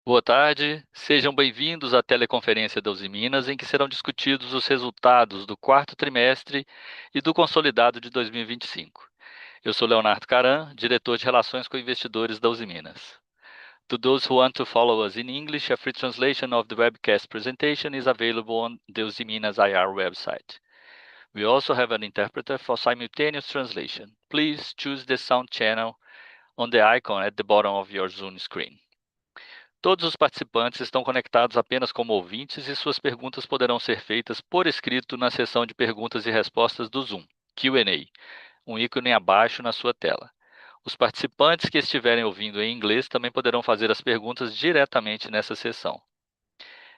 Boa tarde, sejam bem-vindos à teleconferência da Usiminas, em que serão discutidos os resultados do quarto trimestre e do consolidado de 2025. Eu sou Leonardo Caran, diretor de Relações com Investidores da Usiminas. To those who want to follow us in English, a free translation of the webcast presentation is available on the Usiminas IR website. We also have an interpreter for simultaneous translation. Please choose the sound channel on the icon at the bottom of your Zoom screen. Todos os participantes estão conectados apenas como ouvintes e suas perguntas poderão ser feitas por escrito na seção de perguntas e respostas do Zoom, Q&A, um ícone abaixo na sua tela. Os participantes que estiverem ouvindo em inglês também poderão fazer as perguntas diretamente nessa seção.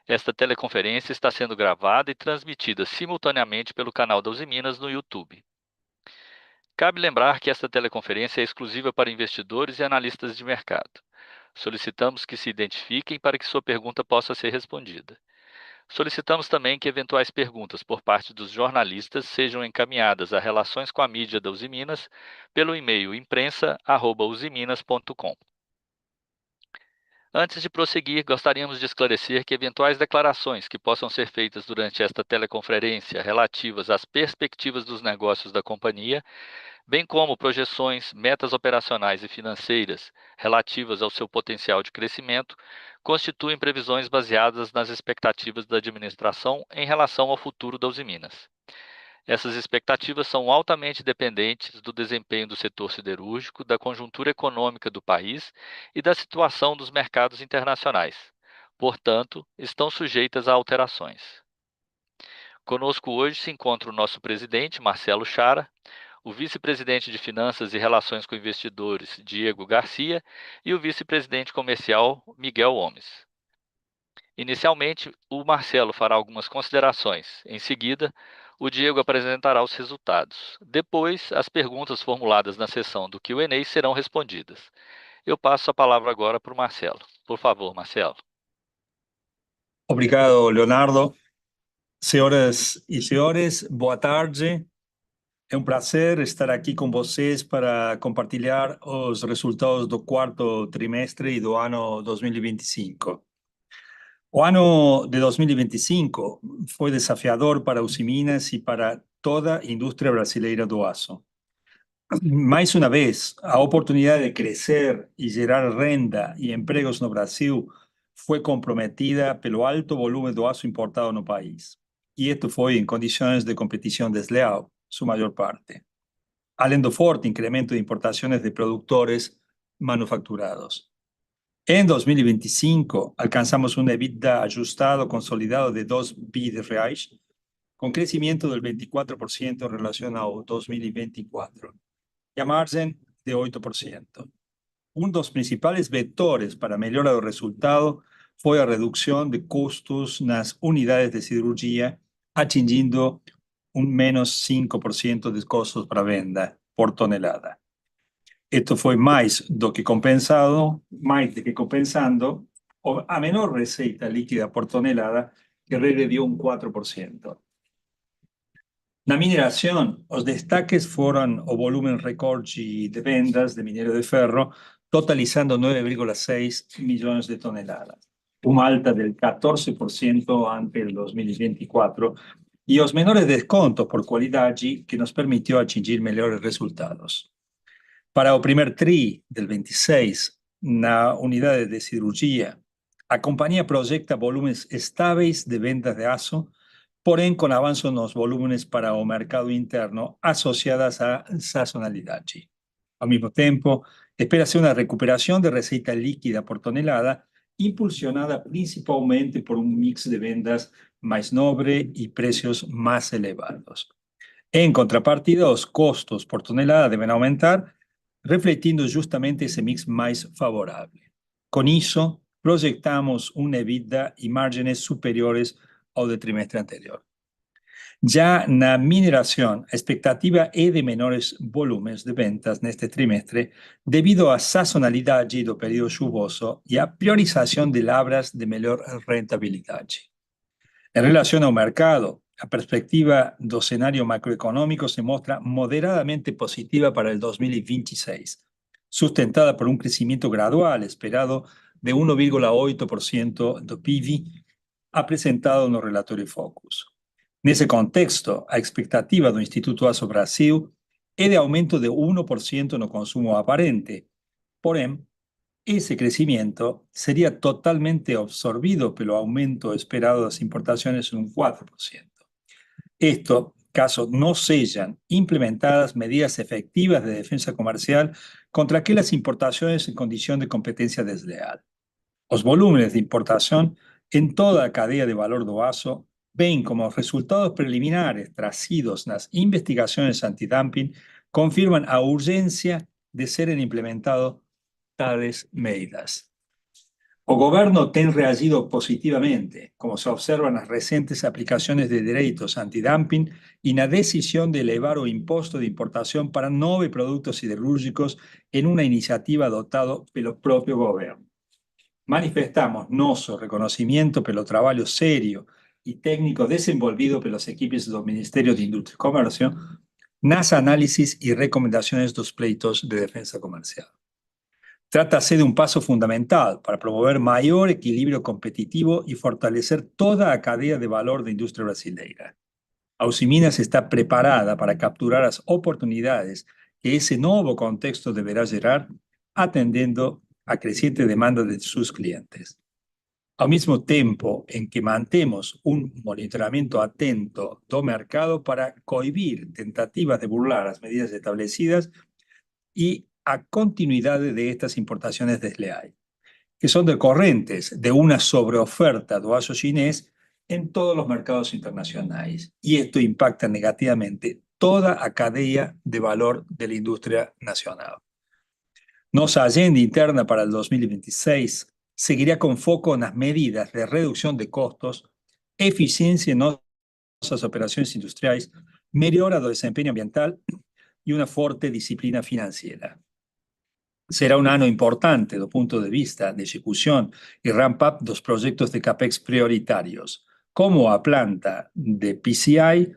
Esta teleconferência está sendo gravada e transmitida simultaneamente pelo canal da Usiminas no YouTube. Cabe lembrar que esta teleconferência é exclusiva para investidores e analistas de mercado. Solicitamos que se identifiquem para que sua pergunta possa ser respondida. Solicitamos também que eventuais perguntas por parte dos jornalistas sejam encaminhadas a Relações com a Mídia da Usiminas pelo e-mail imprensa@usiminas.com. Antes de prosseguir, gostaríamos de esclarecer que eventuais declarações que possam ser feitas durante esta teleconferência relativas às perspectivas dos negócios da companhia, bem como projeções, metas operacionais e financeiras relativas ao seu potencial de crescimento, constituem previsões baseadas nas expectativas da administração em relação ao futuro da Usiminas. Essas expectativas são altamente dependentes do desempenho do setor siderúrgico, da conjuntura econômica do país e da situação dos mercados internacionais. Portanto, estão sujeitas a alterações. Conosco hoje se encontra o nosso presidente, Marcelo Chara, o vice-presidente de Finanças e Relações com Investidores, Diego Garcia, e o vice-presidente comercial, Miguel Gomes. Inicialmente, o Marcelo fará algumas considerações. Em seguida, o Diego apresentará os resultados. Depois, as perguntas formuladas na sessão do Q&A serão respondidas. Eu passo a palavra agora para o Marcelo. Por favor, Marcelo. Obrigado, Leonardo. Senhoras e senhores, boa tarde. É um prazer estar aqui com vocês para compartilhar os resultados do quarto trimestre e do ano 2025. O ano de 2025 foi desafiador para Usiminas e para toda a indústria brasileira do aço. Mais uma vez, a oportunidade de crescer e gerar renda e empregos no Brasil foi comprometida pelo alto volume do aço importado no país. E isto foi em condições de competição desleal, sua maior parte. Além do forte incremento de importações de produtores manufaturados. Em 2025, alcançamos um EBITDA ajustado consolidado de 2 bi de reais, com crescimento del 24% em relação ao 2024. E a margem de 8%. Um dos principais vetores para a melhora do resultado foi a redução de custos nas unidades de siderurgia, atingindo menos 5% de custos para venda por tonelada. Isto foi mais do que compensando a menor receita líquida por tonelada, que regrediu 4%. Na mineração, os destaques foram o volume recorde de vendas de minério de ferro, totalizando 9,6 milhões de toneladas, uma alta del 14% ante o 2024, e os menores descontos por qualidade, que nos permitiu atingir melhores resultados. Para o primeiro TRI del 26, na unidade de siderurgia, a companhia projeta volumes estáveis de vendas de aço, porém com avanço nos volúmenes para o mercado interno associadas à sazonalidade. Ao mesmo tempo, espera-se uma recuperação de receita líquida por tonelada, impulsionada principalmente por um mix de vendas mais nobre e preços mais elevados. Em contrapartida, os custos por tonelada devem aumentar, refletindo justamente esse mix mais favorável. Com isso, projetamos um EBITDA e margens superiores ao do trimestre anterior. Já na mineração, a expectativa é de menores volumes de ventas neste trimestre devido à sazonalidade do período chuvoso e à priorização de lavras de melhor rentabilidade. Em relação ao mercado, a perspectiva do cenário macroeconômico se mostra moderadamente positiva para o 2026, sustentada por um crescimento gradual esperado de 1,8% do PIB apresentado no relatório Focus. Nesse contexto, a expectativa do Instituto Aço Brasil é de aumento de 1% no consumo aparente. Porém, esse crescimento seria totalmente absorvido pelo aumento esperado das importações em 4%. Esto, caso no sean implementadas medidas efectivas de defensa comercial contra aquellas importaciones en condición de competencia desleal. Los volúmenes de importación en toda a cadeia de valor do aço ven como resultados preliminares trazidos nas investigaciones antidumping confirman a urgencia de serem implementadas tales medidas. O governo tem reagido positivamente, como se observa nas recentes aplicações de direitos antidumping e na decisão de elevar o imposto de importação para 9 produtos siderúrgicos em uma iniciativa adotada pelo próprio governo. Manifestamos nosso reconhecimento pelo trabalho sério e técnico desenvolvido pelas equipes do Ministério de Indústria e Comércio nas análises e recomendações dos pleitos de defensa comercial. Trata-se de um passo fundamental para promover maior equilíbrio competitivo e fortalecer toda a cadeia de valor da indústria brasileira. A Usiminas está preparada para capturar as oportunidades que esse novo contexto deverá gerar, atendendo a crescente demanda de seus clientes. Ao mesmo tempo em que mantemos um monitoramento atento do mercado para coibir tentativas de burlar as medidas establecidas e a continuidade de estas importaciones desleais, que son decorrentes de una sobreoferta do aço chinés en todos los mercados internacionales. Y esto impacta negativamente toda a cadeia de valor de la industria nacional. Nossa agenda interna para el 2026 seguirá con foco en las medidas de reducción de costos, eficiencia en nuestras operaciones industriales, melhora do desempeño ambiental y una fuerte disciplina financiera. Será un ano importante do ponto de vista de execución y ramp-up dos proyectos de CAPEX prioritarios, como a planta de PCI,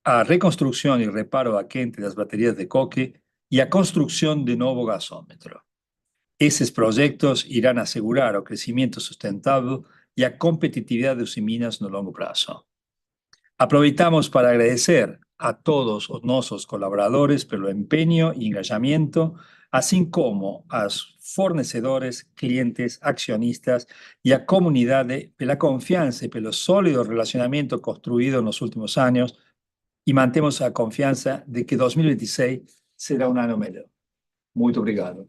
a reconstrucción y reparo a quente das baterías de coque y a construcción de novo gasómetro. Esos proyectos irán asegurar o crecimiento sustentable y a competitividad de Usiminas no longo prazo. Aproveitamos para agradecer a todos os nossos colaboradores pelo empenho e engajamento, assim como aos fornecedores, clientes, accionistas e a comunidade pela confiança e pelo sólido relacionamento construído nos últimos anos, e mantemos a confiança de que 2026 será um ano melhor. Muito obrigado.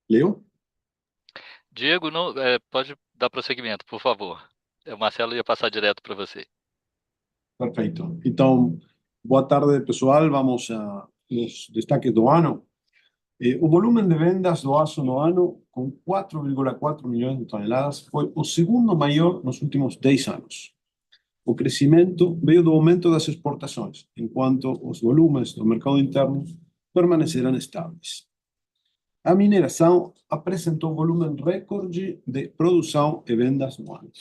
Leo? Diego, pode dar prosseguimento, por favor. O Marcelo ia passar direto para você. Perfeito. Então, boa tarde, pessoal. Vamos a los destaques do ano. O volumen de vendas do aço no ano, com 4,4 milhões de toneladas, foi o segundo maior nos últimos 10 anos. O crescimento veio do aumento das exportações, enquanto os volumes do mercado interno permaneceram estáveis. A mineração apresentou volume recorde de produção e vendas no ano.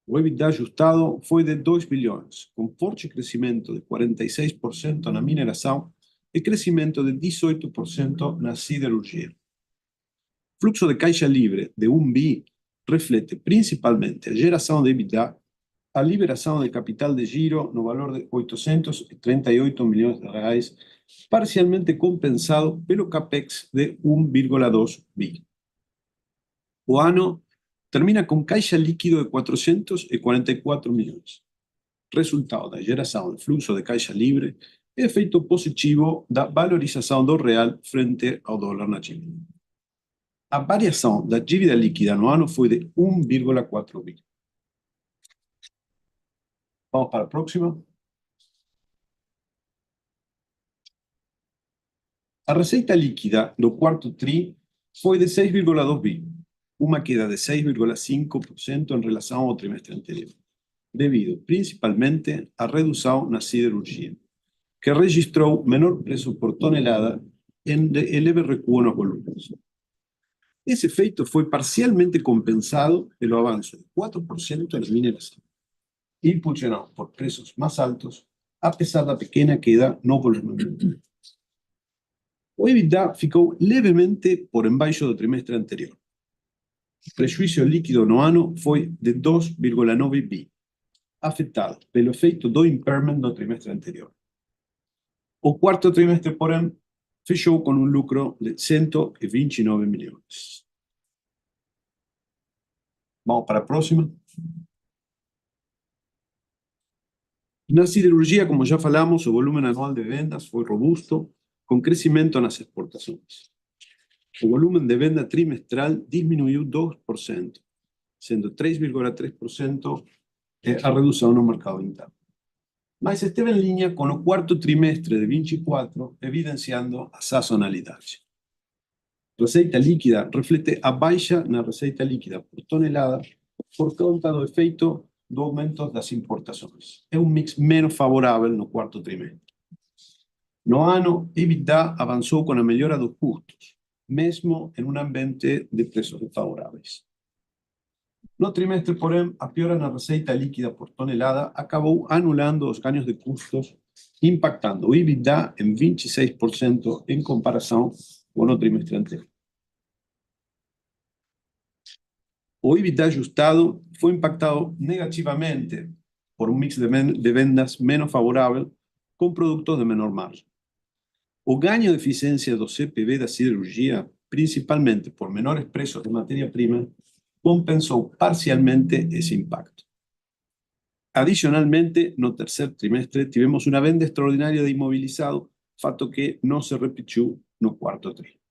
O EBITDA ajustado foi de 2 bilhões, com forte crescimento de 46% na mineração e crescimento de 18% na siderurgia. Fluxo de caixa livre de 1 bi reflete principalmente a geração de EBITDA, a liberação de capital de giro no valor de 838 milhões de reais, parcialmente compensado pelo CAPEX de 1,2 bi. O ano termina com caixa líquido de 444 milhões. Resultado da geração de fluxo de caixa livre e efeito positivo da valorização do real frente ao dólar nativo. A variação da dívida líquida no ano foi de 1,4 bi. Vamos para a próxima. A receita líquida do quarto TRI foi de 6,2 bi, uma queda de 6,5% em relação ao trimestre anterior, devido principalmente à redução na siderurgia, que registrou menor preço por tonelada em leve recuo nos volumes. Ese efecto fue parcialmente compensado pelo avanço de 4% na mineração, impulsionado por preços mais altos, apesar da pequena queda no volume. O EBITDA ficou levemente por embaixo do trimestre anterior. O prejuízo líquido no ano foi de 2,9 bi, afetado pelo efeito do impairment no trimestre anterior. O quarto trimestre, porém, fechou com um lucro de 129 milhões. Vamos para a próxima. Na siderurgia, como já falamos, o volume anual de vendas foi robusto, com crescimento nas exportações. O volume de venda trimestral diminuiu 2%, sendo 3,3% a redução no mercado interno. Mas esteve em linha com o quarto trimestre de 24, evidenciando a sazonalidade. Receita líquida reflete a baixa na receita líquida por tonelada por conta do efeito do aumento das importações. É um mix menos favorável no quarto trimestre. No ano, EBITDA avançou com a melhora dos custos, mesmo em um ambiente de preços desfavoráveis. No trimestre, porém, a piora na receita líquida por tonelada acabou anulando os ganhos de custos, impactando o EBITDA em 26% em comparação com o trimestre anterior. O EBITDA ajustado foi impactado negativamente por um mix de vendas menos favorável com produtos de menor margem. O ganho de eficiência do CPV da siderurgia, principalmente por menores preços de matéria-prima, compensou parcialmente esse impacto. Adicionalmente, no terceiro trimestre, tivemos uma venda extraordinária de imobilizado, fato que não se repetiu no quarto trimestre.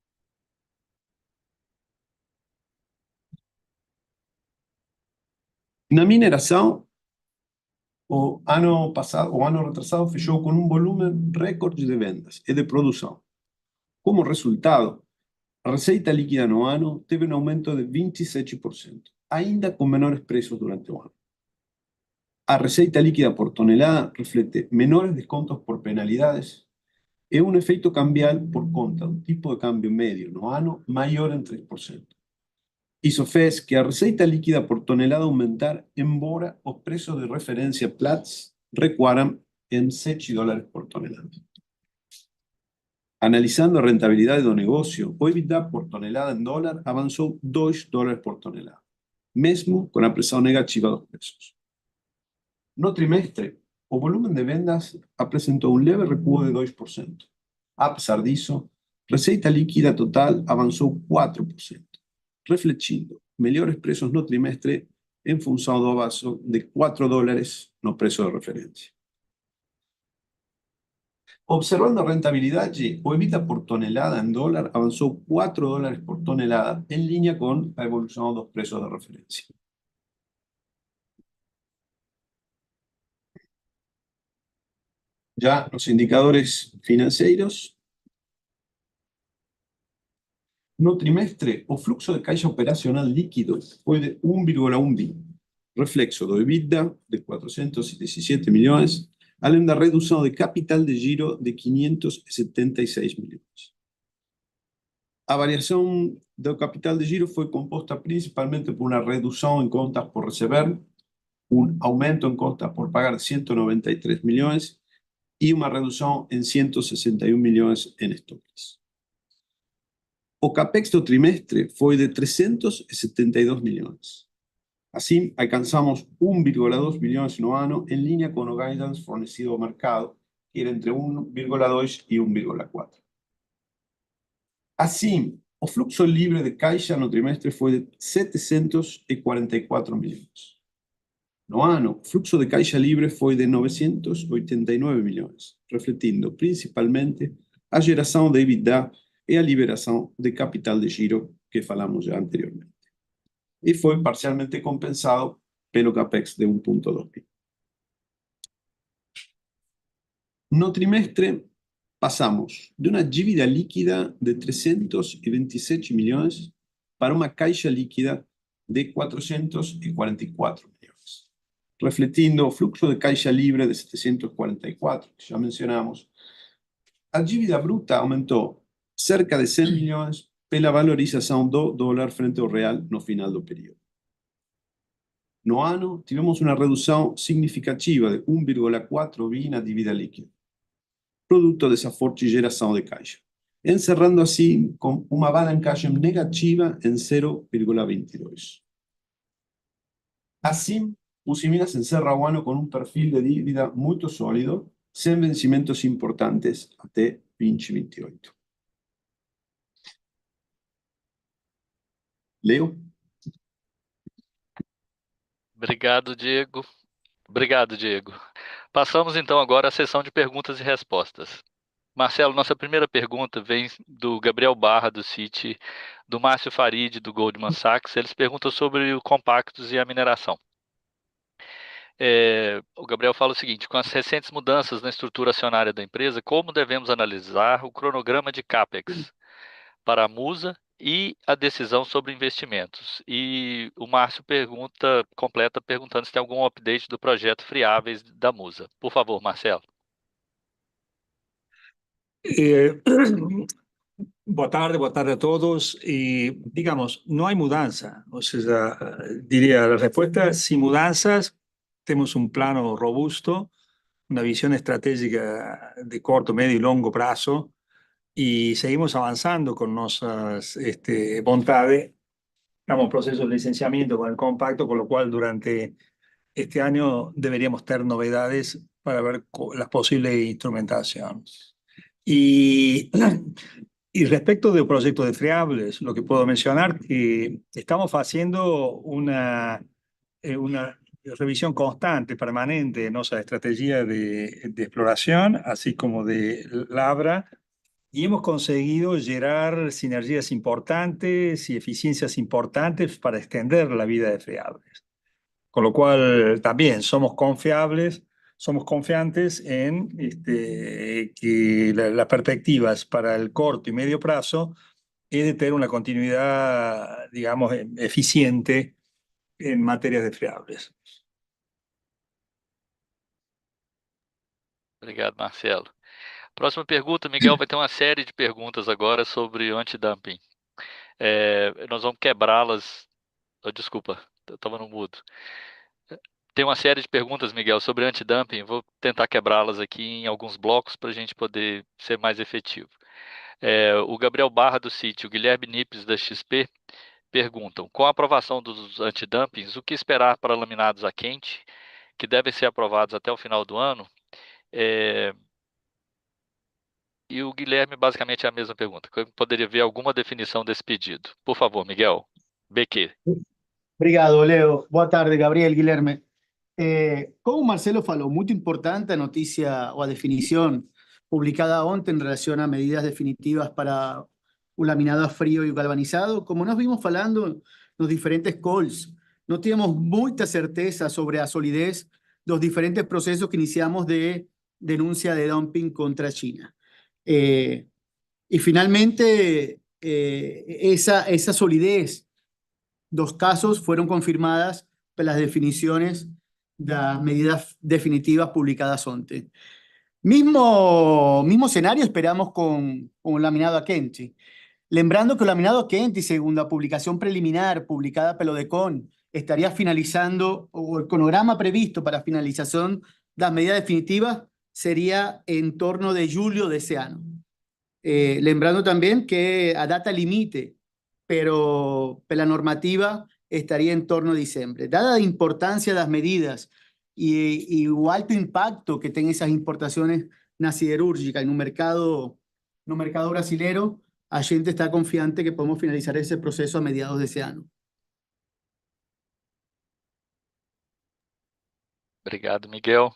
Na mineração, o ano retrasado fechou com um volume recorde de vendas e de produção. Como resultado, a receita líquida no ano teve um aumento de 27%, ainda com menores preços durante o ano. A receita líquida por tonelada reflete menores descontos por penalidades e um efeito cambial por conta do tipo de câmbio médio no ano maior em 3%. Isso fez que a receita líquida por tonelada aumentar, embora os preços de referência Platts recuaram em $7 por tonelada. Analizando a rentabilidade do negócio, o EBITDA por tonelada em dólar avançou $2 por tonelada, mesmo com a pressão negativa dos preços. No trimestre, o volume de vendas apresentou um leve recuo de 2%. Apesar disso, receita líquida total avançou 4%, refletindo melhores preços no trimestre em função do avanço de $4 no preço de referência. Observando a rentabilidade, o EBITDA por tonelada em dólar avançou $4 por tonelada, em linha com a evolução dos preços de referência. Já nos indicadores financeiros, no trimestre, o fluxo de caixa operacional líquido foi de 1,1 bi, reflexo do EBITDA de 417 milhões, além da redução de capital de giro de 576 milhões. A variação do capital de giro foi composta principalmente por uma redução em contas por receber, um aumento em contas por pagar de 193 milhões e uma redução em 161 milhões em estoques. O CAPEX do trimestre foi de 372 milhões. Assim, alcançamos 1,2 bilhões no ano, em linha com o guidance fornecido ao mercado, que era entre 1,2 e 1,4. Assim, o fluxo livre de caixa no trimestre foi de 744 milhões. No ano, o fluxo de caixa livre foi de 989 milhões, refletindo principalmente a geração de EBITDA e a liberação de capital de giro que falamos já anteriormente. E foi parcialmente compensado pelo CAPEX de 1,2 bi. No trimestre, passamos de uma dívida líquida de 327 milhões para uma caixa líquida de 444 milhões, refletindo o fluxo de caixa livre de 744, que já mencionamos. A dívida bruta aumentou cerca de 100 milhões pela valorização do dólar frente ao real no final do período. No ano, tivemos uma redução significativa de 1,4 bi na dívida líquida, produto dessa forte geração de caixa, encerrando assim com uma alavancagem negativa em 0,22. Assim, Usiminas encerra o ano com um perfil de dívida muito sólido, sem vencimentos importantes até 2028. Leo? Obrigado, Diego. Obrigado, Diego. Passamos então agora à sessão de perguntas e respostas. Marcelo, nossa primeira pergunta vem do Gabriel Barra, do Citi, do Márcio Farid, do Goldman Sachs. Eles perguntam sobre o compactos e a mineração. O Gabriel fala o seguinte: com as recentes mudanças na estrutura acionária da empresa, como devemos analisar o cronograma de CAPEX para a Musa e a decisão sobre investimentos? E o Márcio completa perguntando se tem algum update do projeto Friáveis da Musa. Por favor, Marcelo. Boa tarde a todos. Digamos, no hay mudanza. O sea, diría la respuesta, sin mudanzas, tenemos un plano robusto, una visión estratégica de corto, medio y largo plazo, y seguimos avanzando con nuestras voluntades. Estamos en proceso de licenciamiento con el compacto, con lo cual durante este año deberíamos tener novedades para ver las posibles instrumentaciones. Y respecto de proyectos de friables, lo que puedo mencionar que estamos haciendo una revisión constante, permanente de nuestra estrategia de exploración, así como de labra, y hemos conseguido generar sinergias importantes y eficiencias importantes para extender la vida de friables. Con lo cual también somos confiantes en que las perspectivas para el corto y medio plazo es de tener una continuidad, digamos, eficiente en materias de friables. Obrigado, Marcelo. Próxima pergunta, Miguel vai ter uma série de perguntas agora sobre o antidumping. Nós vamos quebrá-las. Desculpa, estava no mudo. Tem uma série de perguntas, Miguel, sobre antidumping. Vou tentar quebrá-las aqui em alguns blocos para a gente poder ser mais efetivo. O Gabriel Barra, do Citi, o Guilherme Nippes, da XP, perguntam: com a aprovação dos antidumpings, o que esperar para laminados a quente, que devem ser aprovados até o final do ano? E o Guilherme, basicamente, é a mesma pergunta. Poderia ver alguma definição desse pedido? Por favor, Miguel. BQ. Obrigado, Leo. Boa tarde, Gabriel, Guilherme. Como Marcelo falou, muito importante a notícia ou a definição publicada ontem em relação a medidas definitivas para o laminado a frio e o galvanizado. Como nós vimos falando nos diferentes calls, não tínhamos muita certeza sobre a solidez dos diferentes processos que iniciamos de denúncia de dumping contra a China. Y finalmente, esa solidez dos casos fueron confirmadas por las definiciones de las medidas definitivas publicadas ontem. Mismo escenario esperamos con el laminado a quente. Lembrando que el laminado a quente, según la publicación preliminar publicada por Odecon, estaría finalizando, o el cronograma previsto para finalización de las medidas definitivas sería en torno de julio de ese año. Lembrando también que a data limite, pero la normativa estaría en torno a diciembre. Dada la importancia de las medidas y el alto impacto que tienen esas importaciones na siderúrgica en un mercado brasilero, a gente está confiante que podemos finalizar ese proceso a mediados de ese año. Obrigado, Miguel.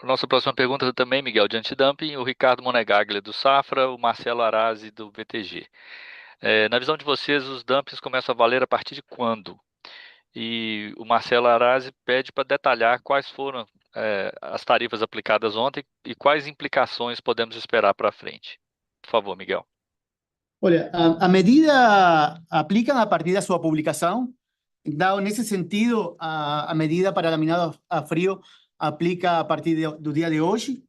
Nossa próxima pergunta também, Miguel, de antidumping, o Ricardo Monegaglia, do Safra, o Marcelo Arazi, do BTG. Na visão de vocês, os dumpings começam a valer a partir de quando? E o Marcelo Arazi pede para detalhar quais foram as tarifas aplicadas ontem e quais implicações podemos esperar para frente. Por favor, Miguel. Olha, a medida aplican a partir de su publicación. Dado en ese sentido, a medida para laminado a frío aplica a partir del día de hoy.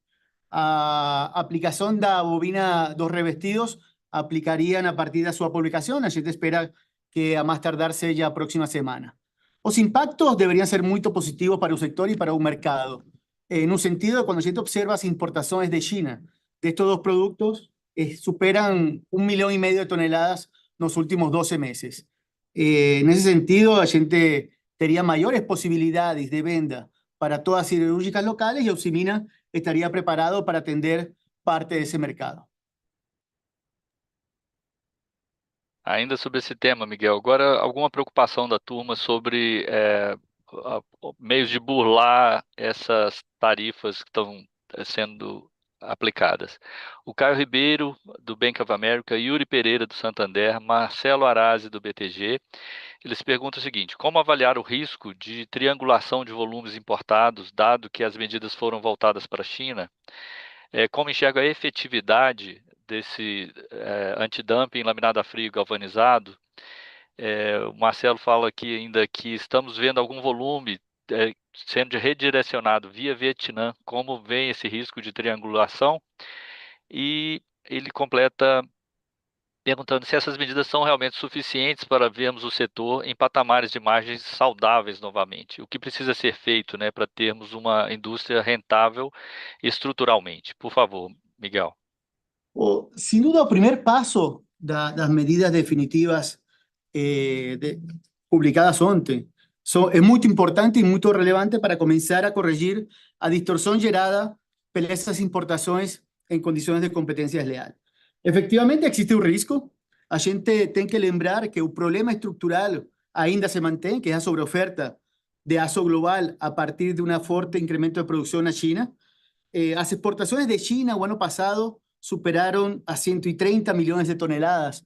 A aplicación da bobina dos revestidos aplicarían a partir de su publicación. A gente espera que a más tardar seja a próxima semana. Os impactos deberían ser muy positivos para el sector y para un mercado. En un sentido, cuando a gente observa las importaciones de China de estos dos productos, superan 1,5 milhão de toneladas los últimos 12 meses. En ese sentido, a gente tendría mayores posibilidades de venda para todas las siderúrgicas locales y Usiminas estaría preparado para atender parte de ese mercado. Ainda sobre esse tema, Miguel, agora alguma preocupação da turma sobre meios de burlar essas tarifas que estão sendo aplicadas. O Caio Ribeiro, do Bank of America, Yuri Pereira, do Santander, Marcelo Arazi, do BTG, eles perguntam o seguinte: como avaliar o risco de triangulação de volumes importados, dado que as medidas foram voltadas para a China? Como enxerga a efetividade desse antidumping laminado a frio e galvanizado? O Marcelo fala aqui ainda que estamos vendo algum volume sendo redirecionado via Vietnã. Como vem esse risco de triangulação? E ele completa perguntando se essas medidas são realmente suficientes para vermos o setor em patamares de margens saudáveis novamente. O que precisa ser feito, né, para termos uma indústria rentável estruturalmente? Por favor, Miguel. Sin duda, el primer paso de las medidas definitivas publicadas ontem es muy importante y muy relevante para comenzar a corregir a distorsión gerada por esas importaciones en condiciones de competencia desleal. Efectivamente, existe un riesgo. A gente tem que lembrar que el problema estructural ainda se mantiene, que es la sobreoferta de aço global a partir de un fuerte incremento de producción a China. Las exportaciones de China el año pasado superaron a 130 millones de toneladas,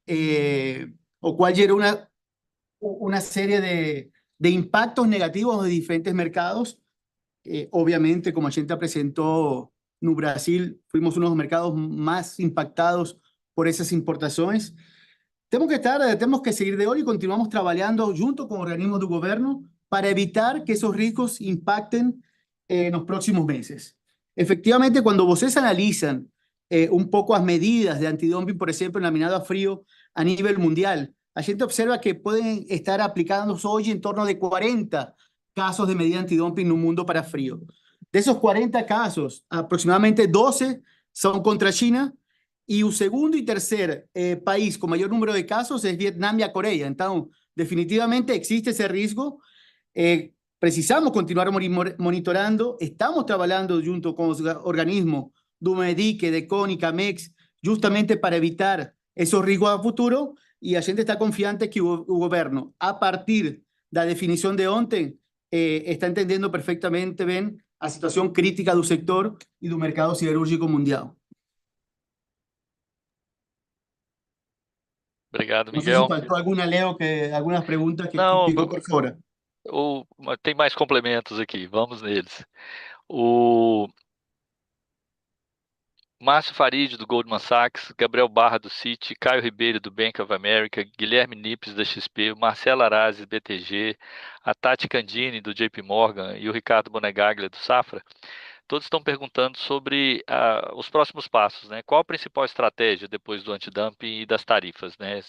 lo cual generó una serie de impactos negativos de diferentes mercados. Obviamente, como a gente presentó, en Brasil fuimos uno de los mercados más impactados por esas importaciones. Tenemos que seguir de hoy y continuamos trabajando junto con organismos del gobierno para evitar que esos riesgos impacten en los próximos meses. Efectivamente, cuando ustedes analizan un poco las medidas de antidumping, por ejemplo, en laminado a frío a nivel mundial, la gente observa que pueden estar aplicándose hoy en torno de 40 casos de medida antidumping en un mundo para frío. De esos 40 casos, aproximadamente 12 son contra China y el segundo y tercer país con mayor número de casos es Vietnam y Corea. Entonces, definitivamente existe ese riesgo. Precisamos continuar monitorando. Estamos trabajando junto con los organismos do MEDIC, de CONI, CAMEX, justamente para evitar esos riesgos a futuro, y la gente está confiante que el gobierno, a partir de la definición de ontem, está entendiendo perfectamente bien la situación crítica del sector y del mercado siderúrgico mundial. Obrigado, No Miguel. sé si faltó alguna, Leo, algunas preguntas que Não, ficou por fora. tem mais complementos aqui, vamos neles. O Márcio Farid, do Goldman Sachs, Gabriel Barra, do Citi, Caio Ribeiro, do Bank of America, Guilherme Nippes, da XP, Marcelo Arazi, BTG, a Tati Candini, do JP Morgan, e o Ricardo Bonegaglia, do Safra, todos estão perguntando sobre os próximos passos, né? Qual a principal estratégia depois do antidumping e das tarifas, né?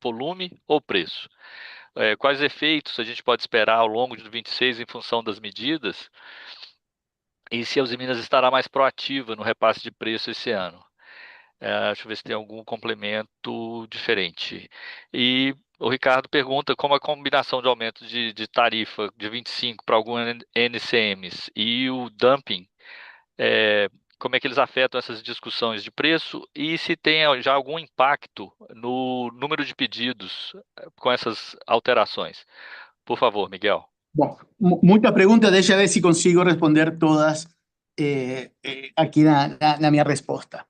Volume ou preço? Quais efeitos a gente pode esperar ao longo de 2026 em função das medidas? E se a Usiminas estará mais proativa no repasse de preço esse ano? Deixa eu ver se tem algum complemento diferente. E o Ricardo pergunta como a combinação de aumento de tarifa de 25 para alguns NCMs e o dumping, como é que eles afetam essas discussões de preço e se tem já algum impacto no número de pedidos com essas alterações. Por favor, Miguel. Bueno, muchas preguntas, deixa ver si consigo responder todas aquí en mi respuesta.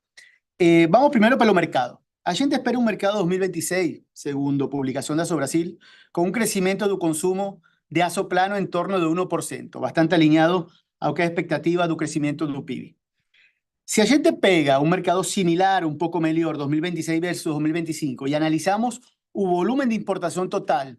Vamos primero para el mercado. A gente espera un mercado 2026, segundo publicación de Aço Brasil, con un crecimiento del consumo de aço plano en torno de 1%, bastante alineado a lo que es expectativa del crecimiento del PIB. Si a gente pega un mercado similar, un poco mejor, 2026 versus 2025, y analizamos el volumen de importación total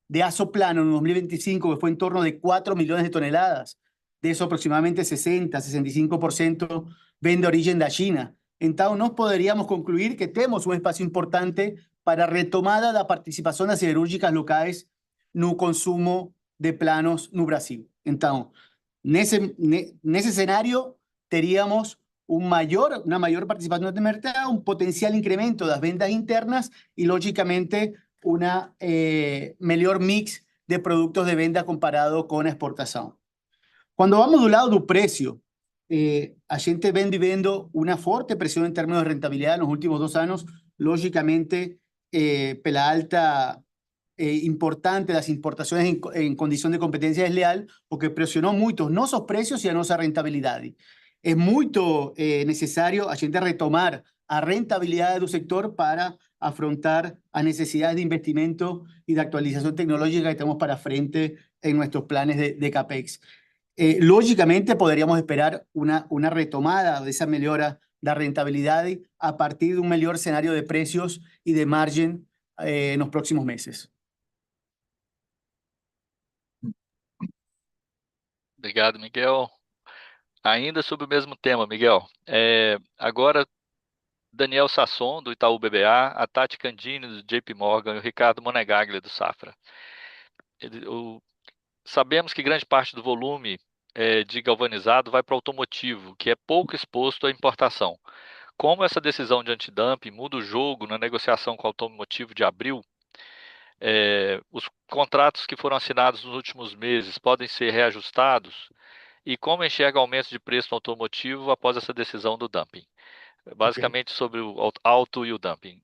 de aço plano en 2025, que fue en torno de 4 millones de toneladas, de eso aproximadamente 60-65% vende origen de China. Então, nós poderíamos concluir que temos um espaço importante para a retomada da participação das siderúrgicas locais no consumo de planos no Brasil. Então, nesse cenário, teríamos uma maior participação do mercado, um potencial incremento das vendas internas e, logicamente, uma melhor mix de produtos de venda comparado com a exportação. Quando vamos do lado do preço, a gente vem vivendo uma forte pressão em termos de rentabilidade nos últimos 2 anos, logicamente, pela alta importante das importações em condição de competência desleal, o que pressionou muito os nossos preços e a nossa rentabilidade. É muito necessário a gente retomar a rentabilidade do sector para afrontar as necessidades de investimento e de actualização tecnológica que temos para frente em nossos planos de CAPEX. Lógicamente, poderíamos esperar una retomada de esa mejora de rentabilidad a partir de un mejor escenario de precios y de margen en los próximos meses. Obrigado, Miguel. Ainda sobre o mesmo tema, Miguel. Agora, Daniel Sasson, do Itaú BBA, a Tati Candini, do JP Morgan, e o Ricardo Monegaglia, do Safra. Sabemos que grande parte do volume de galvanizado vai para o automotivo, que é pouco exposto à importação. Como essa decisão de antidumping muda o jogo na negociação com o automotivo de abril, os contratos que foram assinados nos últimos meses podem ser reajustados? E como enxerga aumentos de preço no automotivo após essa decisão do dumping? Basicamente sobre o auto e o dumping.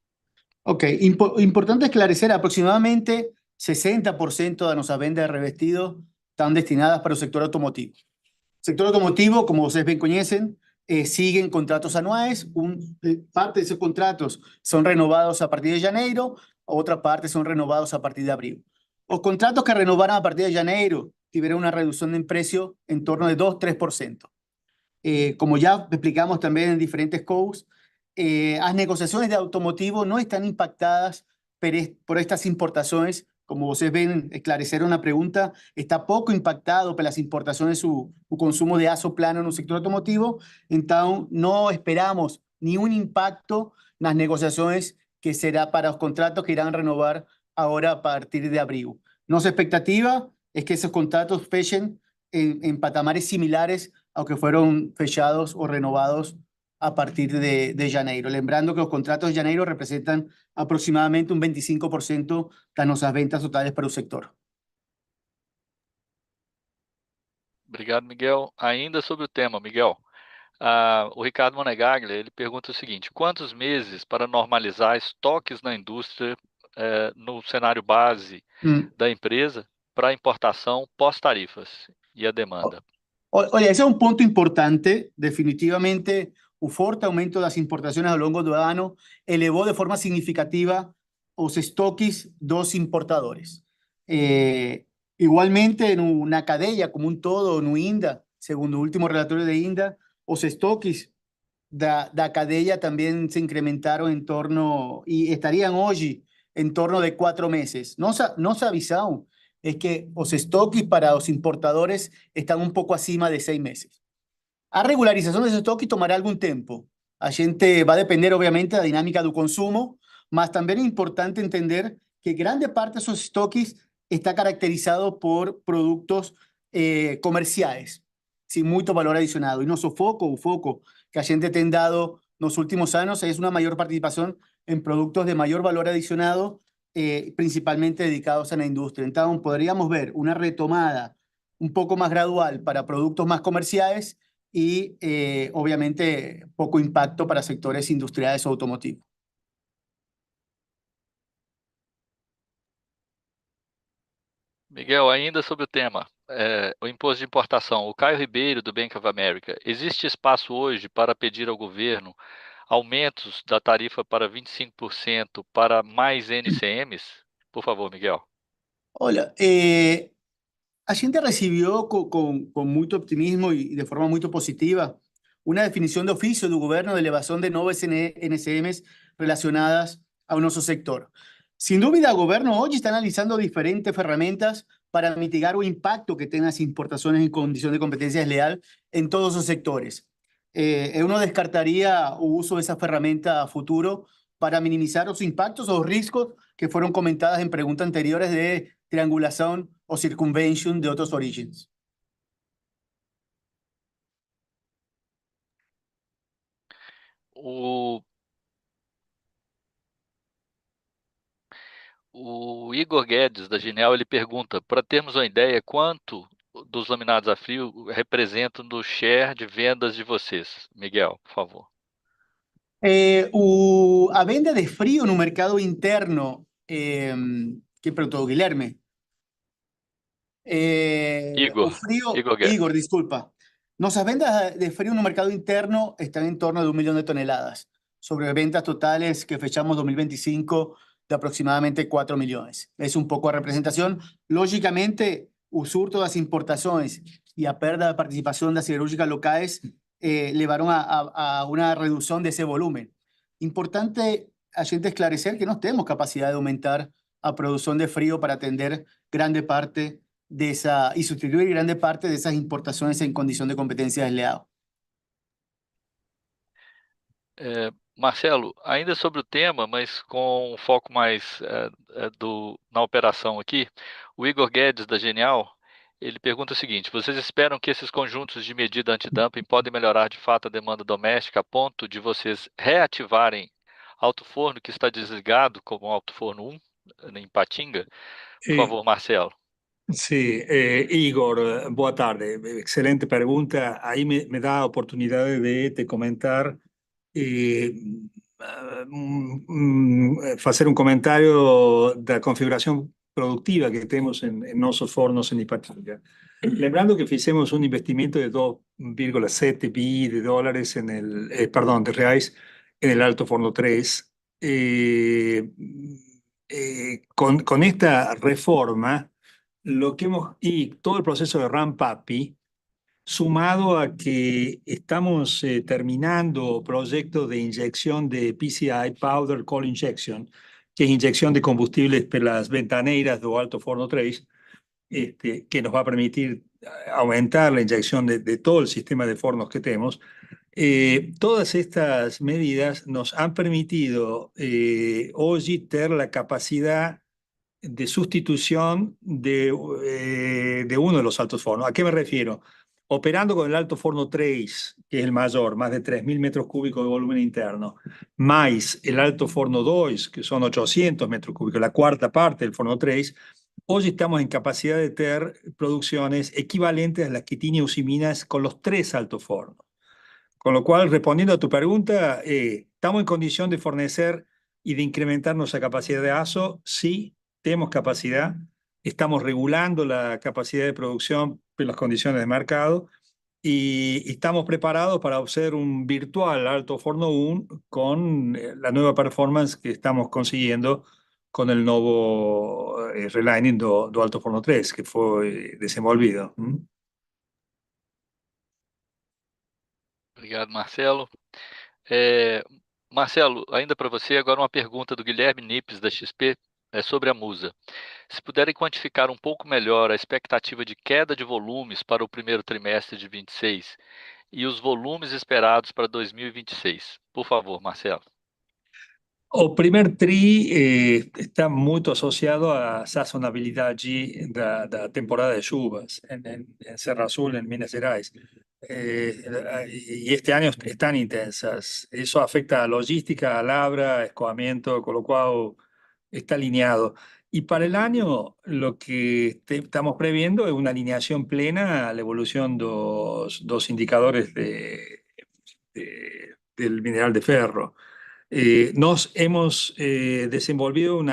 Ok, importante esclarecer, aproximadamente 60% de nuestras ventas de revestidos están destinadas para el sector automotivo. El sector automotivo, como ustedes bien conocen, siguen contratos anuales. Parte de esos contratos son renovados a partir de janeiro, otra parte son renovados a partir de abril. Los contratos que renovaron a partir de janeiro tuvieron una reducción en precio en torno de 2-3%. Como ya explicamos también en diferentes calls, las negociaciones de automotivo no están impactadas por estas importaciones. Como ustedes ven, esclarecieron la pregunta, está poco impactado por las importaciones su consumo de aço plano en el sector automotivo. Entonces, no esperamos ni un impacto en las negociaciones que será para los contratos que irán a renovar ahora a partir de abril. Nuestra expectativa es que esos contratos fechen en patamares similares a los que fueron fechados o renovados a partir de janeiro. Lembrando que los contratos de janeiro representan aproximadamente un 25% de nuestras ventas totales para o sector. Obrigado, Miguel. Ainda sobre o tema, Miguel. O Ricardo Monegaglia, ele pergunta o seguinte: quantos meses para normalizar estoques na indústria no cenário base da empresa para importação pós-tarifas e a demanda? Olha, esse é um ponto importante. Definitivamente, o forte aumento das importações ao longo do ano elevou de forma significativa os estoques dos importadores. Igualmente, na cadeia como um todo, no INDA, segundo o último relatório de INDA, os estoques da cadeia também se incrementaram em torno, e estariam hoje em torno de 4 meses. Nossa visão es que los stocks para los importadores están un poco acima de 6 meses. A regularización de esos stocks tomará algún tiempo. A gente va a depender, obviamente, de la dinámica del consumo, mas también es importante entender que grande parte de esos stocks está caracterizado por productos comerciales, sin mucho valor adicionado. Y nuestro foco que a gente tem dado los últimos años es una mayor participación en productos de mayor valor adicionado, principalmente dedicados a la industria. Entonces, podríamos ver una retomada un poco más gradual para productos más comerciales y, obviamente, poco impacto para sectores industriales o automotivos. Miguel, ainda sobre o tema, o imposto de importação. O Caio Ribeiro, do Bank of America: existe espaço hoje para pedir ao governo aumentos da tarifa para 25% para mais NCMs? Por favor, Miguel. Olha, a gente recibió con mucho optimismo y de forma muy positiva una definición de oficio del gobierno de elevación de nuevas NCMs relacionadas a nuestro sector. Sin duda, el gobierno hoy está analizando diferentes herramientas para mitigar el impacto que tengan las importaciones en condición de competencia desleal en todos los sectores. uno descartaría o uso de esa ferramenta a futuro para minimizar los impactos o riesgos que fueron comentadas en preguntas anteriores de triangulación o circunvention de otros orígenes. O, o Igor Guedes, da Genial, ele pergunta, para termos uma ideia, quanto dos laminados a frio representam no share de vendas de vocês? Miguel, por favor. A venda de frío no mercado interno, que perguntou, Guilherme? O frío, Igor Guedes. Igor, disculpa. Nuestras ventas de frío en el mercado interno están en torno de 1 millón de toneladas, sobre ventas totales que fechamos 2025 de aproximadamente 4 millones. Es un poco de representación. Lógicamente, o surto das importações y a perda de participación de las siderúrgicas locales llevaron a una reducción de ese volumen. Importante a gente esclarecer que no tenemos capacidad de aumentar a producción de frío para atender grande parte de esa y sustituir grande parte de esas importaciones en condición de competencia desleal. Marcelo, ainda sobre o tema, mas com um foco mais na operação aqui, o Igor Guedes, da Genial, ele pergunta o seguinte, vocês esperam que esses conjuntos de medida antidumping podem melhorar de fato a demanda doméstica a ponto de vocês reativarem alto forno que está desligado, como o alto forno 1, em Patinga? Por favor, Marcelo. Sí, Igor, boa tarde. Excelente pregunta. Ahí me da oportunidad de te comentar, hacer un comentario de la configuración productiva que tenemos en nuestros fornos en Ipatinga. Lembrando que hicimos un investimento de 2,7 bi de dólares perdón, de reais en el Alto Forno 3. Con esta reforma, y todo el proceso de ramp-up, sumado a que estamos terminando proyectos de inyección de PCI, Powder Coal Injection, que es inyección de combustibles por las ventaneiras do Alto Forno 3, que nos va a permitir aumentar la inyección de todo el sistema de fornos que tenemos. Todas estas medidas nos han permitido hoy tener la capacidad de sustitución de uno de los altos fornos. ¿A qué me refiero? Operando con el alto forno 3, que es el mayor, más de 3.000 metros cúbicos de volumen interno, más el alto forno 2, que son 800 metros cúbicos, la cuarta parte del forno 3, hoy estamos en capacidad de tener producciones equivalentes a las que tiene Usiminas con los 3 altos fornos. Con lo cual, respondiendo a tu pregunta, ¿estamos en condición de fornecer y de incrementar nuestra capacidad de ASO? Sí, tenemos capacidad. Estamos regulando la capacidad de producción en las condiciones de mercado y estamos preparados para hacer un virtual Alto Forno 1 con la nueva performance que estamos consiguiendo con el nuevo relining do Alto Forno 3, que fue desenvolvido. Obrigado, Marcelo. Marcelo, ainda para você, agora uma pergunta do Guilherme Nippes, da XP, sobre a Musa. Se puderem quantificar um pouco melhor a expectativa de queda de volumes para o primeiro trimestre de 26 e os volumes esperados para 2026. Por favor, Marcelo. O primer tri está muito associado à sazonabilidade da temporada de chuvas em Serra Azul, em Minas Gerais. Y este año están intensas. Eso afecta a logística, a labra, a escoamiento, con lo cual está alineado. Y para el año lo que estamos previendo es una alineación plena a la evolución de dos indicadores del mineral de ferro. Nos hemos desenvolvido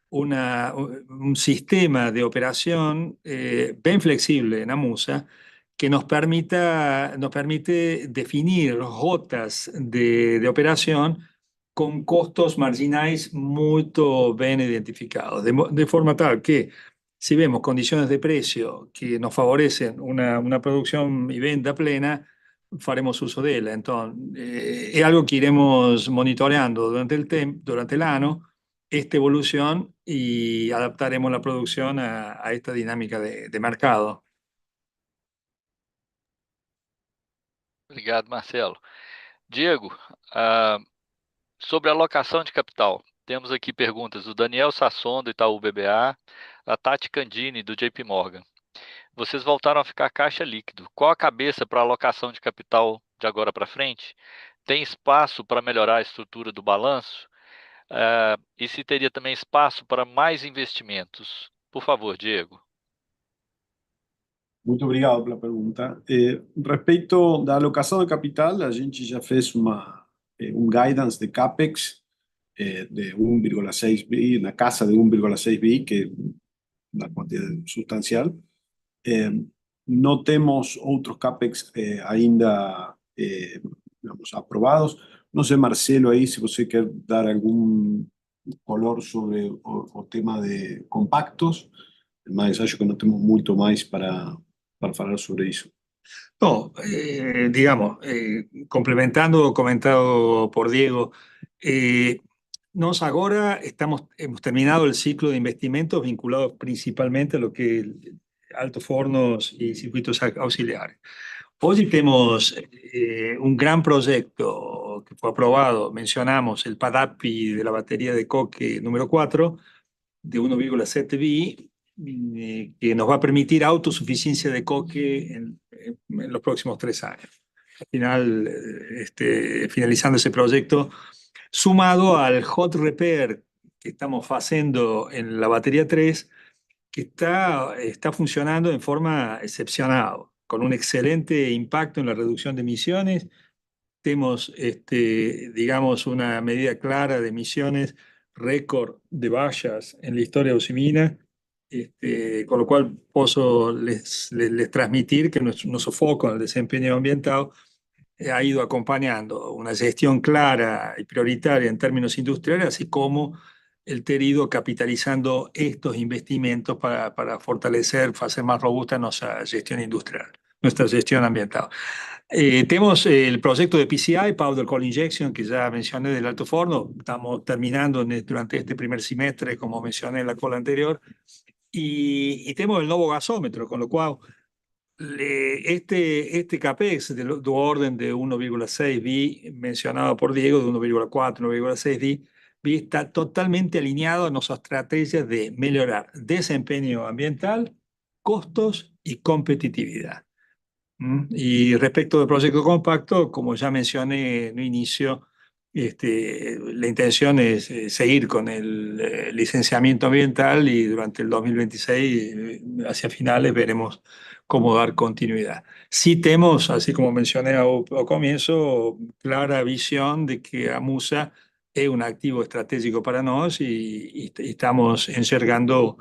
un sistema de operación bien flexible en Amusa que nos permite definir rotas de operación con costos marginales muy bien identificados, de forma tal que si vemos condiciones de precio que nos favorecen una producción y venta plena, faremos uso de ella. Entonces, es algo que iremos monitoreando durante el año, esta evolución, y adaptaremos la producción a esta dinámica de mercado. Obrigado, Marcelo. Diego, sobre alocação de capital, temos aqui perguntas do Daniel Sasson, do Itaú BBA, a Tati Candini, do JP Morgan. Vocês voltaram a ficar caixa líquido. Qual a cabeça para alocação de capital de agora para frente? Tem espaço para melhorar a estrutura do balanço? E se teria também espaço para mais investimentos? Por favor, Diego. Muito obrigado pela pergunta. Respeito da alocação de capital, a gente já fez guidance de CAPEX de 1,6 bi, na casa de 1,6 bi, que é uma quantidade substancial. No temos outros CAPEX ainda digamos, aprovados. Não sei, Marcelo, aí, se você quer dar algum color sobre o tema de compactos, mas acho que não temos muito mais para falar sobre isso. No, digamos, complementando lo comentado por Diego, nos ahora hemos terminado el ciclo de investimentos vinculados principalmente a lo que es altos fornos y circuitos auxiliares. Hoy tenemos un gran proyecto que fue aprobado, mencionamos el PADAPI de la batería de coque número 4 de 1,7 bi, que nos va a permitir autosuficiencia de coque en los próximos 3 años. Al final, finalizando ese proyecto, sumado al hot repair que estamos haciendo en la batería 3, que está funcionando en forma excepcional, con un excelente impacto en la reducción de emisiones. Tenemos, digamos, una medida clara de emisiones récord de vallas en la historia de Usimina, con lo cual puedo les transmitir que nuestro foco en el desempeño ambiental ha ido acompañando una gestión clara y prioritaria en términos industriales, así como el ter ido capitalizando estos investimentos para fortalecer, hacer más robusta nuestra gestión industrial, nuestra gestión ambiental. Tenemos el proyecto de PCI, Powder Coal Injection, que ya mencioné del alto forno. Estamos terminando durante este primer semestre, como mencioné en la cola anterior. Y tenemos el nuevo gasómetro, con lo cual este CAPEX de orden de 1,6 bi, mencionado por Diego, de 1,4, 1,6 bi, está totalmente alineado a nuestra estrategia de mejorar desempeño ambiental, costos y competitividad. Y respecto del proyecto compacto, como ya mencioné en un inicio, la intención es seguir con el licenciamiento ambiental y durante el 2026, hacia finales, veremos cómo dar continuidad. Sí tenemos, así como mencioné al comienzo, clara visión de que Amusa es un activo estratégico para nosotros y estamos enxergando,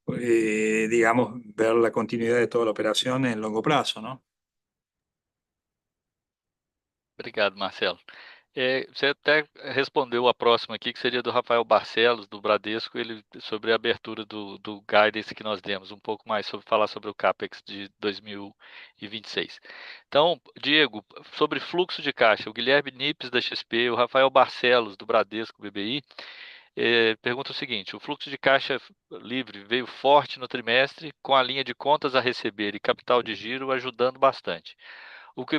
digamos, ver la continuidad de toda la operación en largo plazo, ¿no? Obrigado, Marcelo. Você até respondeu a próxima aqui, que seria do Rafael Barcelos, do Bradesco, ele, sobre a abertura do guidance que nós demos, um pouco mais falar sobre o CAPEX de 2026. Então, Diego, sobre fluxo de caixa, o Guilherme Nippes, da XP, o Rafael Barcelos, do Bradesco BBI, pergunta o seguinte: o fluxo de caixa livre veio forte no trimestre, com a linha de contas a receber e capital de giro ajudando bastante. O que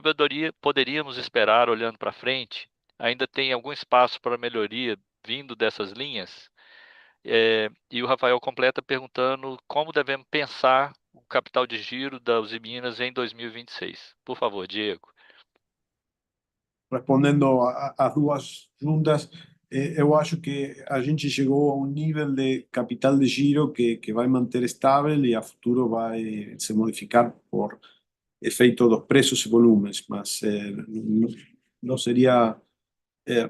poderíamos esperar olhando para frente? Ainda tem algum espaço para melhoria vindo dessas linhas? E o Rafael completa perguntando como devemos pensar o capital de giro da Usiminas em 2026. Por favor, Diego. Respondendo às duas juntas, eu acho que a gente chegou a nível de capital de giro que vai manter estável e a futuro vai se modificar por efeito dos preços e volumes, mas não seria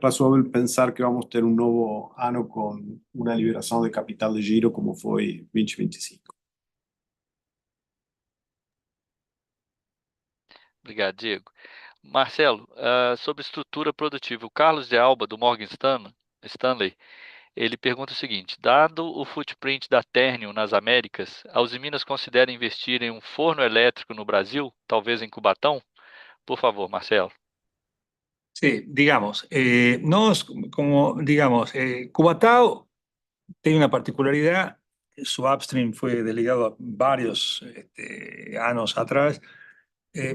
razoável pensar que vamos ter um novo ano com uma liberação de capital de giro como foi 2025. Obrigado, Diego. Marcelo, sobre estrutura produtiva, o Carlos de Alba, do Morgan Stanley, ele pergunta o seguinte: dado o footprint da Ternium nas Américas, a Usiminas considera investir em um forno elétrico no Brasil, talvez em Cubatão? Por favor, Marcelo. Sí, digamos, Cubatão tiene una particularidad. Su upstream fue delegado a varios años atrás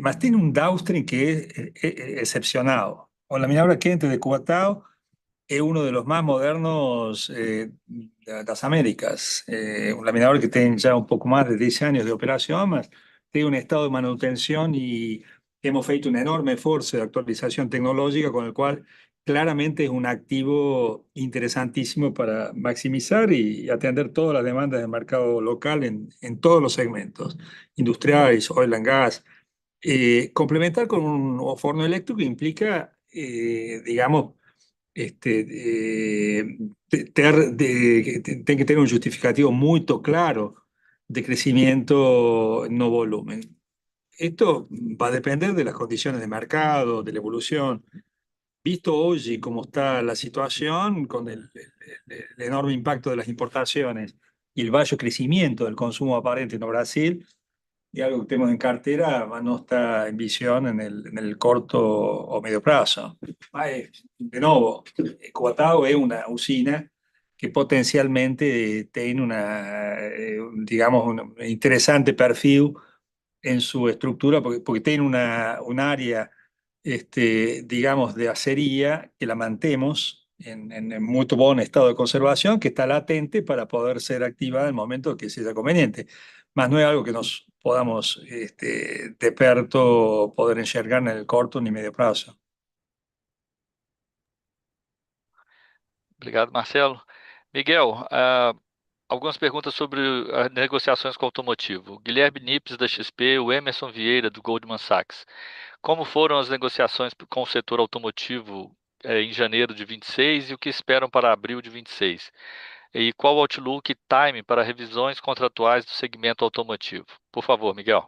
mas tiene un downstream que es excepcional. O la minadora quente de Cubatao es uno de los más modernos de las Américas. Un laminador que tiene ya un poco más de 10 años de operación, mas tiene un estado de manutención y hemos hecho un enorme esfuerzo de actualización tecnológica con el cual claramente es un activo interesantísimo para maximizar y atender todas las demandas del mercado local en todos los segmentos, industriales, oil and gas. Complementar con un forno eléctrico implica, digamos, tem que ter un justificativo muy claro de crecimiento no volumen. Esto va a depender de las condiciones de mercado, de la evolución. Visto hoy cómo está la situación, con el enorme impacto de las importaciones y el bajo crecimiento del consumo aparente en Brasil, y algo que tenemos en cartera no está en visión en el corto o medio plazo. De nuevo, Cubatao es una usina que potencialmente tiene digamos, un interesante perfil en su estructura, porque tiene un área, digamos, de acería que la mantemos en muy buen estado de conservación, que está latente para poder ser activada en el momento que sea conveniente. Más no es algo que nos podamos, de perto, poder enxergar en el corto ni medio plazo. Obrigado, Marcelo. Miguel, algumas perguntas sobre as negociações com o automotivo. O Guilherme Nippes, da XP, o Emerson Vieira, do Goldman Sachs. Como foram as negociações com o setor automotivo em janeiro de 26 e o que esperam para abril de 26? E qual o outlook e time para revisões contratuais do segmento automotivo? Por favor, Miguel.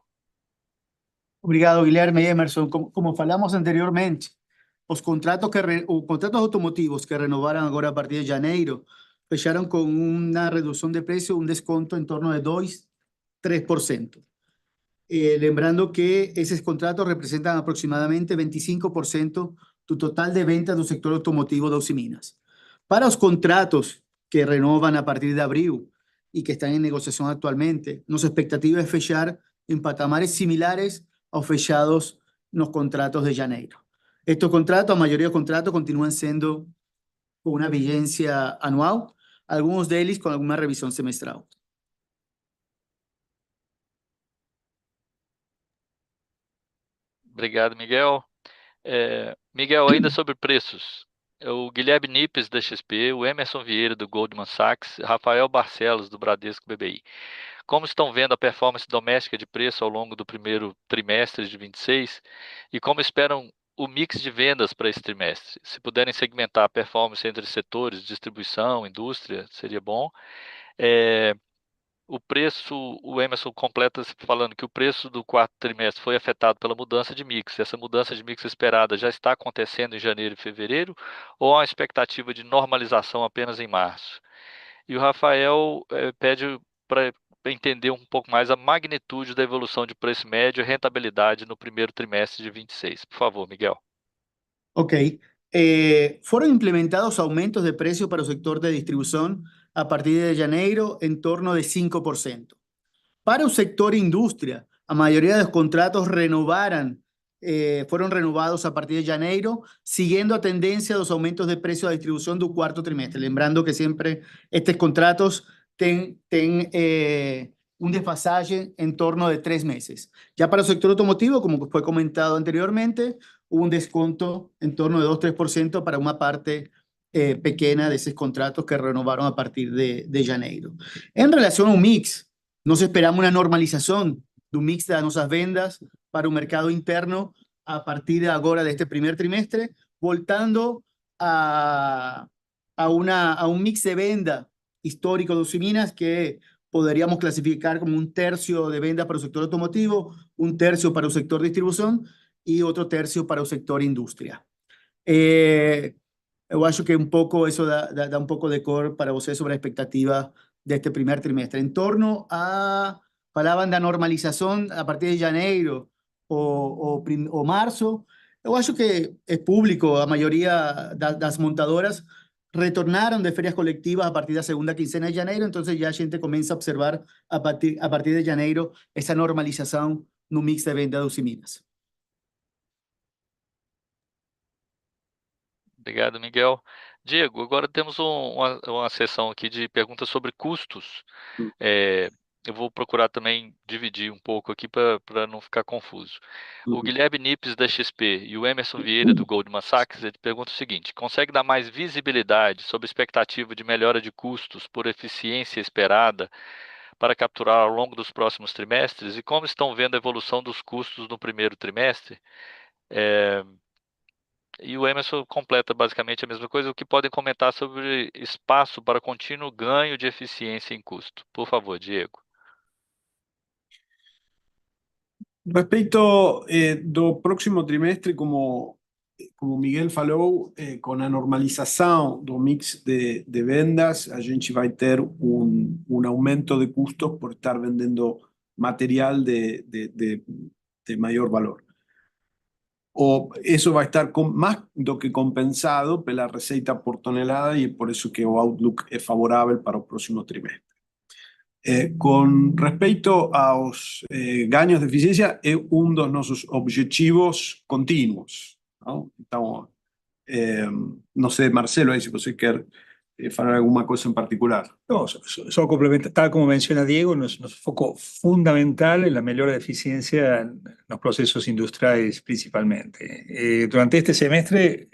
Obrigado, Guilherme y Emerson. Como falamos anteriormente, los contratos contratos automotivos que renovaron ahora a partir de janeiro fecharon con una reducción de precio, un desconto en torno de 2-3%. Lembrando que esos contratos representan aproximadamente 25% del total de ventas del sector automotivo de Usiminas. Para los contratos que renovan a partir de abril y que están en negociación actualmente, nuestra expectativa es fechar en patamares similares a los fechados en los contratos de janeiro. Estos contratos, la mayoría de los contratos, continúan siendo con una vigencia anual, algunos de ellos con alguna revisión semestral. Obrigado, Miguel. Miguel, ainda sobre preços. O Guilherme Nippes, da XP, o Emerson Vieira, do Goldman Sachs, Rafael Barcelos, do Bradesco BBI. Como estão vendo a performance doméstica de preço ao longo do primeiro trimestre de 26 e como esperam o mix de vendas para esse trimestre? Se puderem segmentar a performance entre setores, distribuição, indústria, seria bom. O preço, o Emerson completa falando que o preço do quarto trimestre foi afetado pela mudança de mix. Essa mudança de mix esperada já está acontecendo em janeiro e fevereiro ou há uma expectativa de normalização apenas em março? E o Rafael pede para entender um pouco mais a magnitude da evolução de preço médio e rentabilidade no primeiro trimestre de 26. Por favor, Miguel. Ok. Fueron implementados aumentos de precios para el sector de distribución a partir de janeiro en torno de 5%. Para el sector industria, la mayoría de los contratos fueron renovados a partir de janeiro, siguiendo a tendencia de los aumentos de precio de distribución del cuarto trimestre. Lembrando que siempre estos contratos tienen un desfasaje en torno de 3 meses. Ya para el sector automotivo, como fue comentado anteriormente, hubo un desconto en torno de 2-3% para una parte pequeña de esos contratos que renovaron a partir de janeiro. En relación a un mix, nos esperamos una normalización de un mix de nuestras ventas para un mercado interno a partir de ahora de este primer trimestre, voltando a un mix de venta histórico de Usiminas que podríamos clasificar como un tercio de ventas para el sector automotivo, un tercio para el sector distribución y otro tercio para el sector industria. Yo acho que un poco eso da un poco de cor para ustedes sobre la expectativa de este primer trimestre. En torno a, falaban de normalización a partir de janeiro o marzo, yo acho que es público, la mayoría de las montadoras retornaron de ferias colectivas a partir de la segunda quincena de janeiro, entonces ya la gente comienza a observar a partir de janeiro esa normalización no mix de venda de Usiminas. Obrigado, Miguel. Diego, agora temos uma sessão aqui de perguntas sobre custos. Eu vou procurar também dividir um pouco aqui para não ficar confuso. O Guilherme Nippes, da XP, e o Emerson Vieira, do Goldman Sachs, ele pergunta o seguinte: consegue dar mais visibilidade sobre a expectativa de melhora de custos por eficiência esperada para capturar ao longo dos próximos trimestres? E como estão vendo a evolução dos custos no primeiro trimestre? E o Emerson completa basicamente a mesma coisa. O que podem comentar sobre espaço para contínuo ganho de eficiência em custo? Por favor, Diego. Respecto do próximo trimestre, como Miguel falou, com a normalização do mix de vendas, a gente vai ter aumento de custos por estar vendendo material de maior valor. Eso va a estar más do que compensado pela receita por tonelada y por eso que o outlook es favorable para el próximo trimestre. Con respecto aos ganhos de eficiencia, es uno de nuestros objetivos continuos, ¿no? Então, no sé, Marcelo, ahí si você quer falar alguna cosa en particular. No, solo complementar, tal como menciona Diego, nuestro foco fundamental en la mejora de eficiencia en los procesos industriales principalmente. Durante este semestre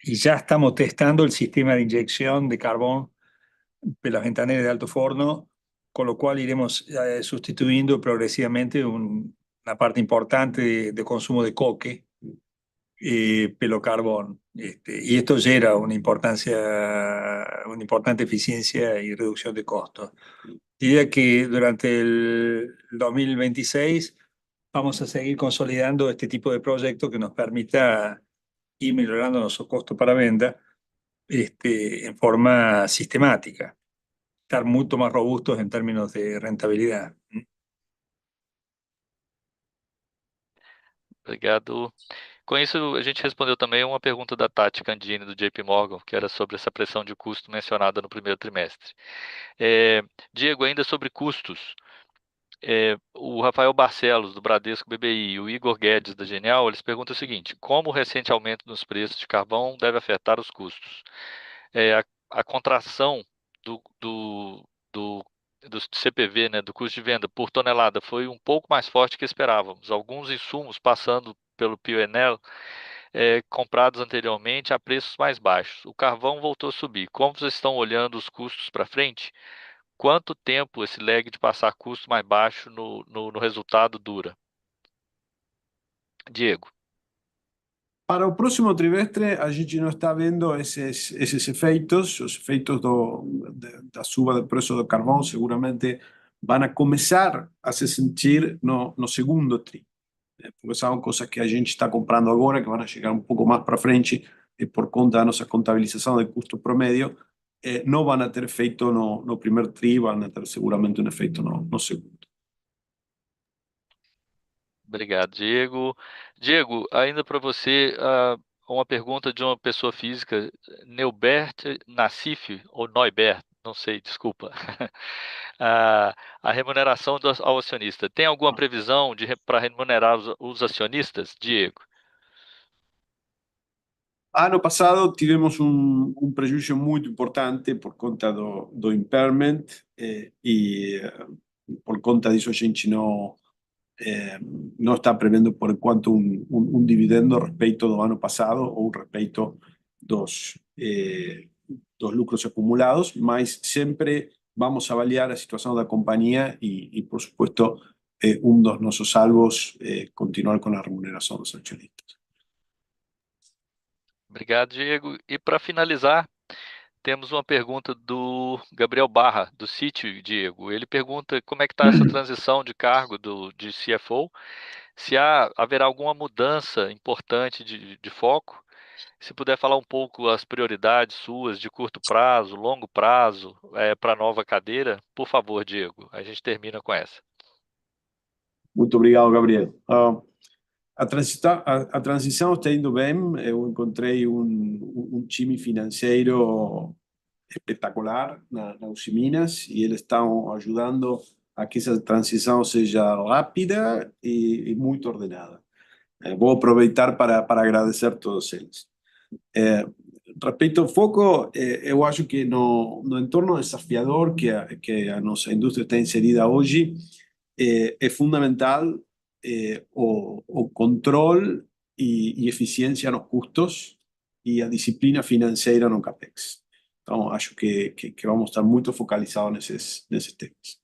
y ya estamos testando el sistema de inyección de carbón de las ventanas de alto forno, con lo cual iremos sustituyendo progresivamente una parte importante de consumo de coque, pelo carbón. Y esto genera una importante eficiencia y reducción de costos. Diría que durante el 2026 vamos a seguir consolidando este tipo de proyecto que nos permita ir mejorando nuestro costo para venta en forma sistemática, estar mucho más robustos en términos de rentabilidad. Obrigado. Com isso, a gente respondeu também uma pergunta da Tati Candini, do JP Morgan, que era sobre essa pressão de custo mencionada no primeiro trimestre. Diego, ainda sobre custos, o Rafael Barcelos, do Bradesco BBI, e o Igor Guedes, da Genial, eles perguntam o seguinte: como o recente aumento nos preços de carvão deve afetar os custos? A contração do CPV, né, do custo de venda por tonelada, foi um pouco mais forte que esperávamos. Alguns insumos passando pelo P&L comprados anteriormente a preços mais baixos. O carvão voltou a subir. Como vocês estão olhando os custos para frente? Quanto tempo esse lag de passar custo mais baixo no resultado dura? Diego. Para o próximo trimestre, a gente não está vendo esses efeitos. Os efeitos da suba do preço do carvão seguramente vão começar a se sentir no segundo tri. Porque são coisas que a gente está comprando agora, que vão chegar um pouco mais para frente, e por conta da nossa contabilização de custo promédio, não vão ter efeito no primeiro tri, vão ter seguramente um efeito no segundo. Obrigado, Diego. Diego, ainda para você, uma pergunta de uma pessoa física, Neubert Nassif, ou Neubert, não sei, desculpa. A remuneração ao acionista. Tem alguma previsão para remunerar os acionistas, Diego? Ano passado tivemos prejuízo muito importante por conta do impairment, e por conta disso a gente não está prevendo por enquanto dividendo respeito do ano passado ou respeito dos lucros acumulados, mas sempre vamos avaliar a situação da companhia e por supuesto, dos nossos alvos continuar com a remuneração dos acionistas. Obrigado, Diego. E para finalizar, temos uma pergunta do Gabriel Barra, do Citi, Diego. Ele pergunta como é que está essa transição de cargo de CFO, se haverá alguma mudança importante de foco. Se puder falar um pouco as prioridades suas de curto prazo, longo prazo, para a nova cadeira, por favor, Diego. A gente termina com essa. Muito obrigado, Gabriel. A transição está indo bem. Eu encontrei time financeiro espetacular na Usiminas e eles estão ajudando a que essa transição seja rápida e muito ordenada. Vou aproveitar para agradecer a todos eles. Respeito ao foco, eu acho que no entorno desafiador que a nossa indústria está inserida hoje, é fundamental o controle e eficiência nos custos e a disciplina financeira no CAPEX. Então, acho que vamos estar muito focalizados nesses temas.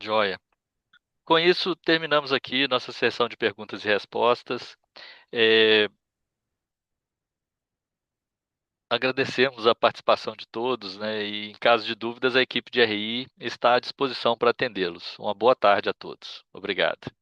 Joia. Com isso, terminamos aqui nossa sessão de perguntas e respostas. Agradecemos a participação de todos, né? E em caso de dúvidas, a equipe de RI está à disposição para atendê-los. Uma boa tarde a todos. Obrigado.